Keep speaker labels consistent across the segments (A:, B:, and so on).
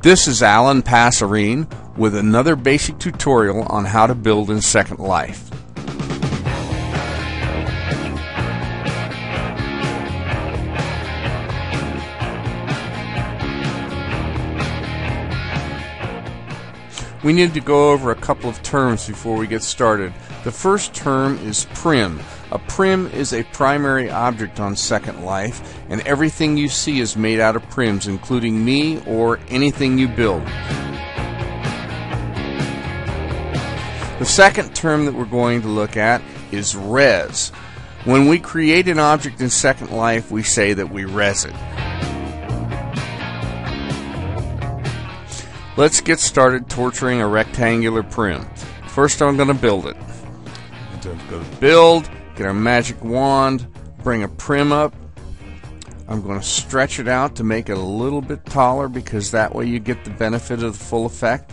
A: This is Alan Passerine with another basic tutorial on how to build in Second Life. We need to go over a couple of terms before we get started. The first term is Prim. A Prim is a primary object on Second Life, and everything you see is made out of Prims, including me or anything you build. The second term that we're going to look at is res. When we create an object in Second Life, we say that we res it. Let's get started torturing a rectangular Prim. First, I'm going to build it. Go to build, get our magic wand, bring a Prim up. I'm going to stretch it out to make it a little bit taller because that way you get the benefit of the full effect.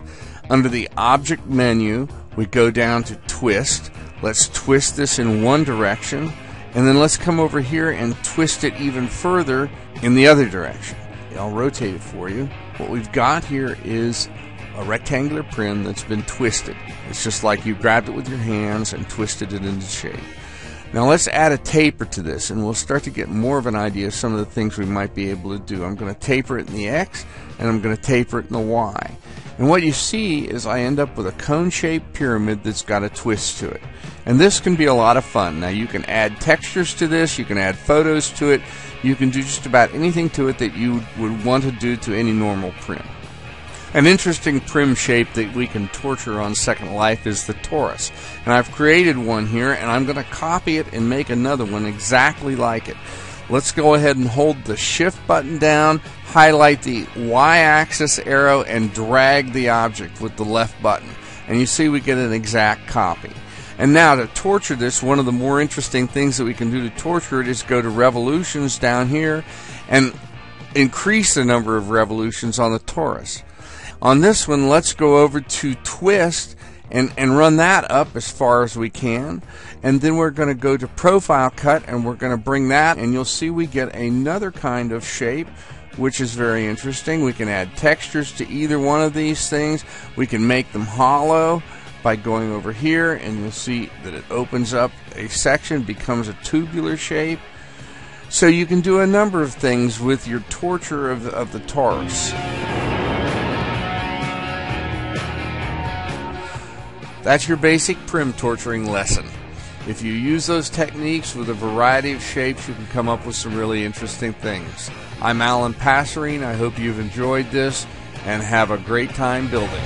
A: Under the object menu, we go down to twist. Let's twist this in one direction, and then let's come over here and twist it even further in the other direction. I'll rotate it for you. What we've got here is a rectangular Prim that's been twisted. It's just like you grabbed it with your hands and twisted it into shape. Now let's add a taper to this, and we'll start to get more of an idea of some of the things we might be able to do. I'm going to taper it in the X, and I'm going to taper it in the Y. And what you see is I end up with a cone-shaped pyramid that's got a twist to it. And this can be a lot of fun. Now you can add textures to this, you can add photos to it, you can do just about anything to it that you would want to do to any normal Prim. An interesting Prim shape that we can torture on Second Life is the torus. And I've created one here, and I'm going to copy it and make another one exactly like it. Let's go ahead and hold the Shift button down, highlight the Y-axis arrow, and drag the object with the left button. And you see we get an exact copy. And now to torture this, one of the more interesting things that we can do to torture it is go to revolutions down here and increase the number of revolutions on the torus. On this one, let's go over to twist and run that up as far as we can. And then we're going to go to profile cut, and we're going to bring that, and you'll see we get another kind of shape, which is very interesting. We can add textures to either one of these things. We can make them hollow by going over here, and you'll see that it opens up a section, becomes a tubular shape. So you can do a number of things with your torture of the torus. That's your basic Prim torturing lesson. If you use those techniques with a variety of shapes, you can come up with some really interesting things. I'm Alan Passerine. I hope you've enjoyed this and have a great time building.